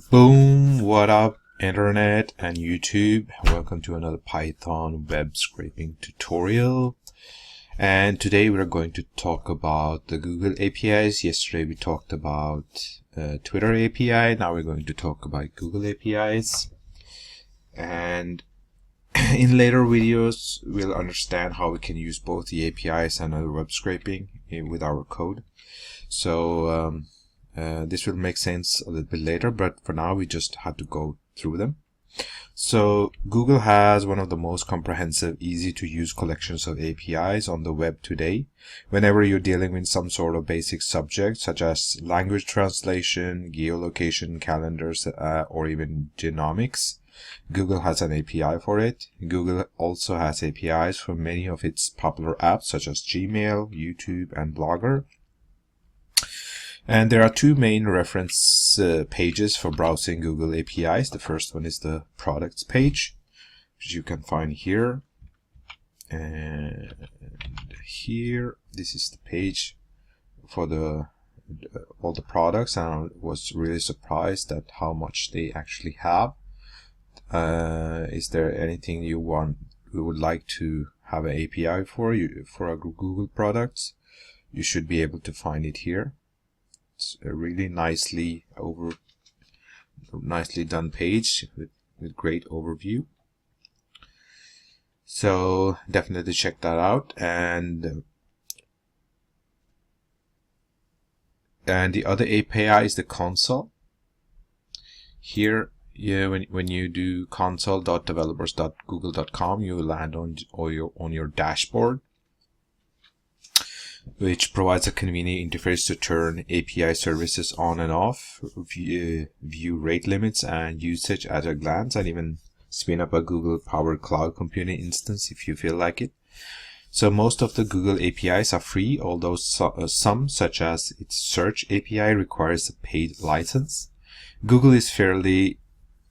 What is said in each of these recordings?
Boom, what up, internet and YouTube? Welcome to another Python web scraping tutorial. And today we're going to talk about the Google APIs. Yesterday we talked about Twitter API. Now we're going to talk about Google APIs. And in later videos, we'll understand how we can use both the APIs and other web scraping with our code. So this will make sense a little bit later, but for now we just have to go through them. So Google has one of the most comprehensive, easy to use collections of APIs on the web today. Whenever you're dealing with some sort of basic subject such as language translation, geolocation, calendars, or even genomics, Google has an API for it. Google also has APIs for many of its popular apps such as Gmail, YouTube, and Blogger. And there are two main reference pages for browsing Google APIs. The first one is the products page, which you can find here. And here, this is the page for all the products, and I was really surprised at how much they actually have. Is there anything you would like to have an API for a Google products? You should be able to find it here. It's a really nicely done page with great overview. So definitely check that out. And the other API is the console. Here, when you do console.developers.google.com, you land on your dashboard, which provides a convenient interface to turn API services on and off, view rate limits and usage at a glance, and even spin up a Google Powered Cloud Computing instance if you feel like it. So most of the Google APIs are free, although some, such as its search API, requires a paid license. Google is fairly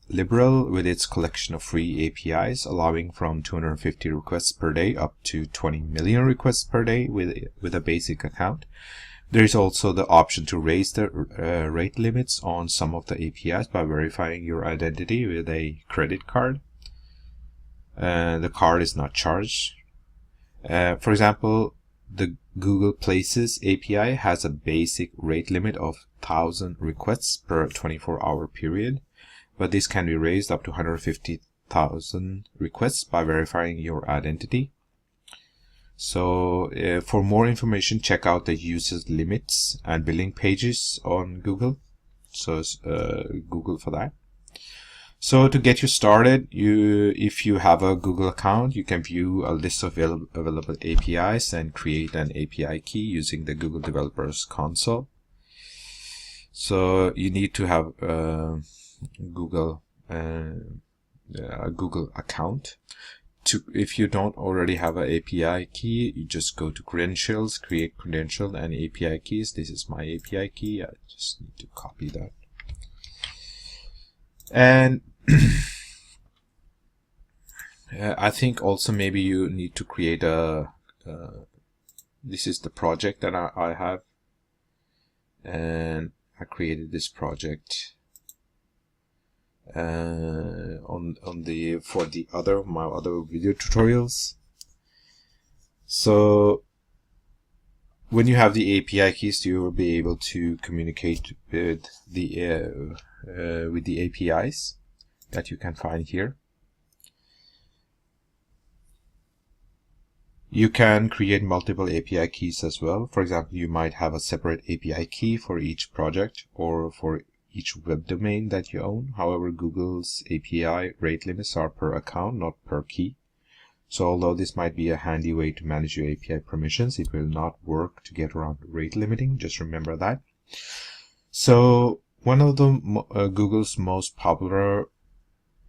liberal with its collection of free APIs, allowing from 250 requests per day up to 20 million requests per day with a basic account. There is also the option to raise the rate limits on some of the APIs by verifying your identity with a credit card. The card is not charged. For example, the Google Places API has a basic rate limit of 1,000 requests per 24-hour period, but this can be raised up to 150,000 requests by verifying your identity. So for more information, check out the usage limits and billing pages on Google. So Google for that. So to get you started, if you have a Google account, you can view a list of available APIs and create an API key using the Google Developers Console. So you need to have a Google account. If you don't already have an API key, you just go to credentials, create credential and API keys. This is my API key. I just need to copy that. And I think also maybe you need to create this is the project that I have, and I created this project for my other video tutorials. So when you have the API keys, you will be able to communicate with the APIs that you can find here. You can create multiple API keys as well. For example, you might have a separate API key for each project or for each web domain that you own. However, Google's API rate limits are per account, not per key. So although this might be a handy way to manage your API permissions, it will not work to get around rate limiting. Just remember that. So one of the Google's most popular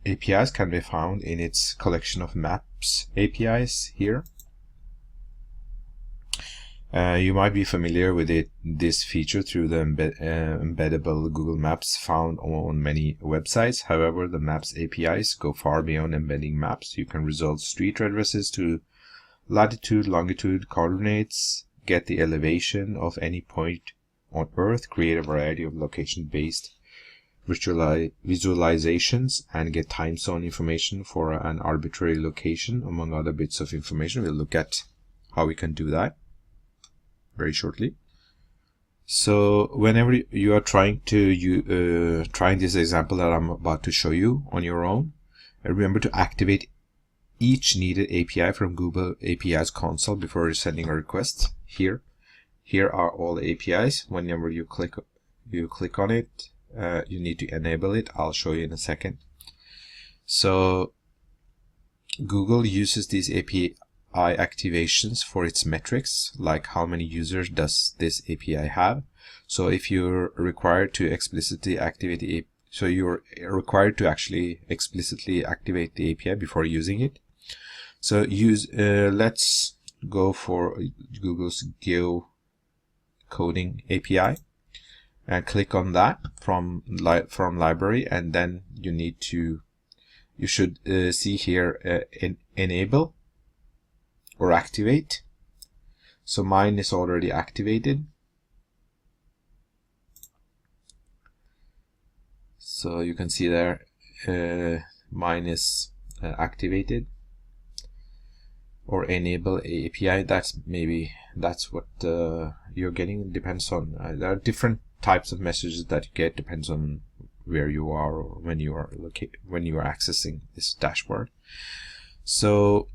APIs can be found in its collection of Maps APIs here. You might be familiar with this feature through the embeddable Google Maps found on many websites. However, the Maps APIs go far beyond embedding maps. You can resolve street addresses to latitude, longitude, coordinates, get the elevation of any point on Earth, create a variety of location-based visualizations and get time zone information for an arbitrary location, among other bits of information. We'll look at how we can do that very shortly. So whenever you are trying to trying this example that I'm about to show you on your own, remember to activate each needed API from Google APIs console before sending a request. Here are all the APIs. Whenever you click on it, you need to enable it. I'll show you in a second. So Google uses these API activations for its metrics, like how many users does this API have. So if you're required to explicitly activate the API, so you're required to actually explicitly activate the API before using it. So let's go for Google's Geocoding API and click on that from library, and then you should see here enable or activate. So mine is already activated. So you can see there mine is activated, or enable API. That's what you're getting. Depends on there are different types of messages that you get, depends on where you are or when you are accessing this dashboard. So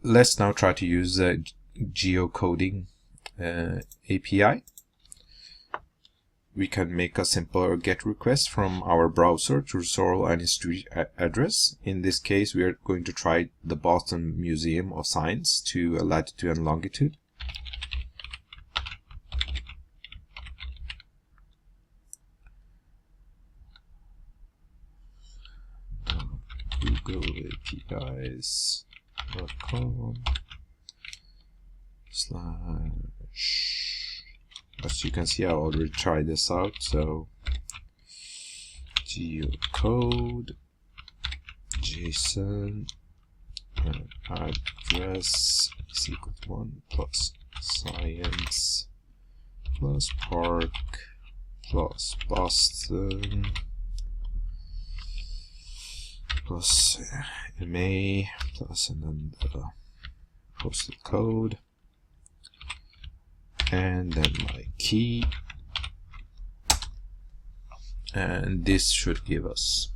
let's now try to use the geocoding API. We can make a simple GET request from our browser to restore any street address. In this case, we are going to try the Boston Museum of Science to latitude and longitude. GoogleAPIs.com/ as you can see, I already tried this out. So geocode JSON address is equal to 1 plus science plus park plus Boston plus MA plus, and then the postal code, and then my key, and this should give us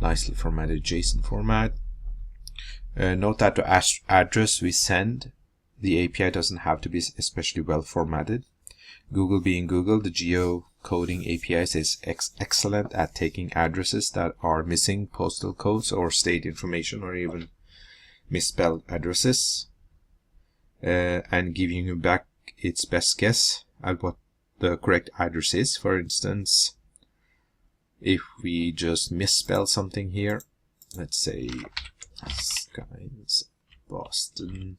nicely formatted JSON format. Note that the address we send the API doesn't have to be especially well formatted. Google being Google, the geocoding APIs is excellent at taking addresses that are missing postal codes or state information or even misspelled addresses, and giving you back its best guess at what the correct address is. For instance, if we just misspell something here, let's say Skies Boston,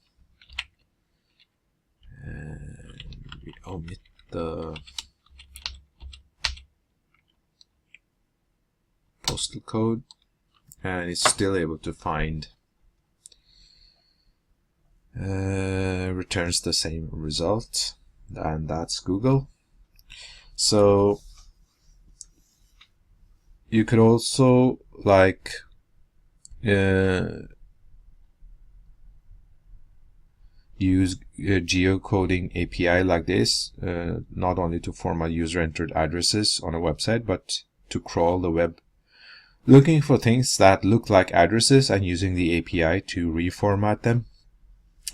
and we omit the postal code, and it's still able to find returns the same result, and that's Google. So you could also like use geocoding API like this, not only to format user-entered addresses on a website, but to crawl the web looking for things that look like addresses and using the API to reformat them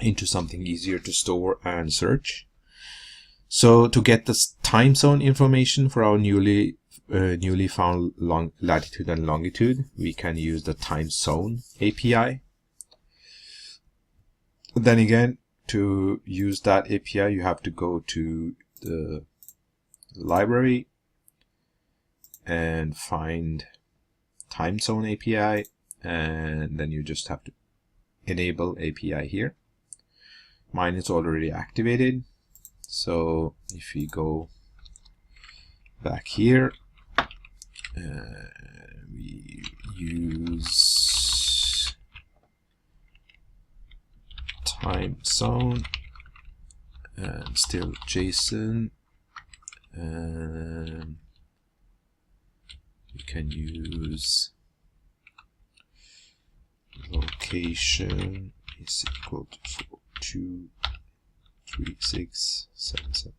into something easier to store and search. So to get the time zone information for our newly found latitude and longitude, we can use the time zone API. Then again, to use that API, you have to go to the library and find time zone API, and then you just have to enable API here. Mine is already activated. So if we go back here, we use time zone and still JSON, and can use location is equal to 423677.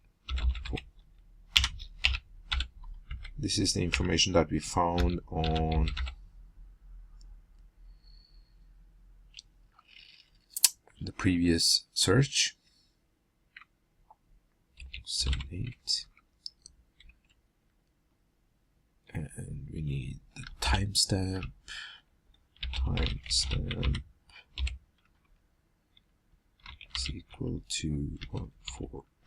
This is the information that we found on the previous search. 78, and we need the timestamp. Timestamp is equal to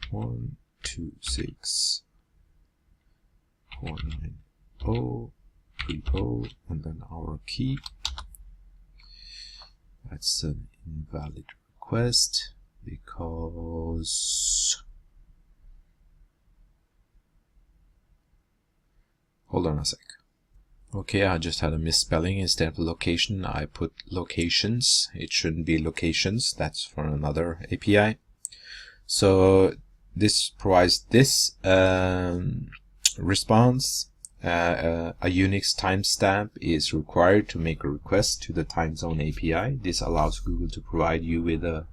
14126.490.30, and then our key. That's an invalid request because, hold on a sec. Okay, I just had a misspelling. Instead of location, I put locations. It shouldn't be locations. That's for another API. So this provides this response. A Unix timestamp is required to make a request to the time zone API. This allows Google to provide you with a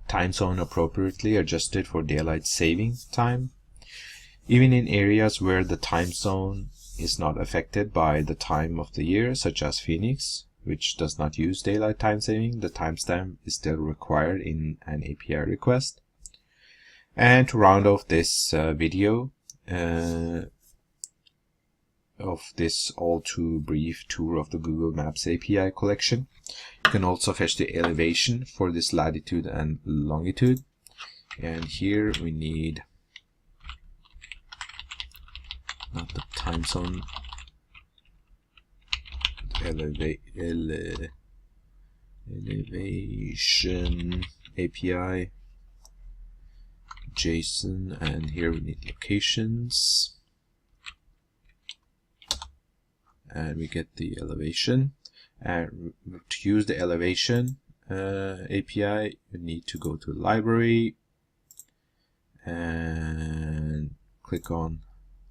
time zone appropriately adjusted for daylight saving time. Even in areas where the time zone is not affected by the time of the year, such as Phoenix, which does not use daylight time saving, the timestamp is still required in an API request. And to round off this video of this all too brief tour of the Google Maps API collection, you can also fetch the elevation for this latitude and longitude. And here we need not the time zone, elevation API, JSON, and here we need locations, and we get the elevation. And to use the elevation API, you need to go to library and click on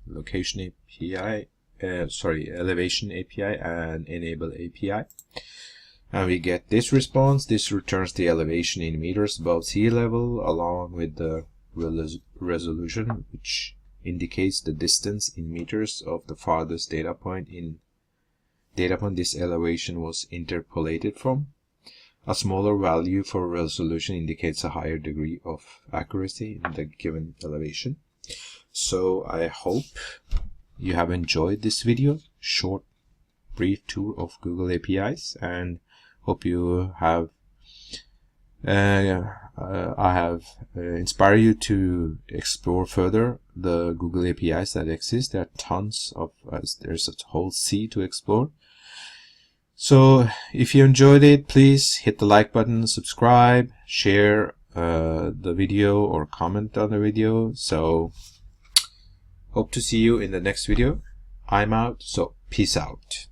location API, elevation API, and enable API, and we get this response. This returns the elevation in meters above sea level along with the resolution, which indicates the distance in meters of the farthest data point this elevation was interpolated from. A smaller value for resolution indicates a higher degree of accuracy in the given elevation. So I hope you have enjoyed this video, short, brief tour of Google APIs, and hope you have I have inspired you to explore further the Google APIs that exist. There are tons of there's a whole sea to explore. So if you enjoyed it, please hit the like button, subscribe, share the video, or comment on the video. So hope to see you in the next video. I'm out, so peace out.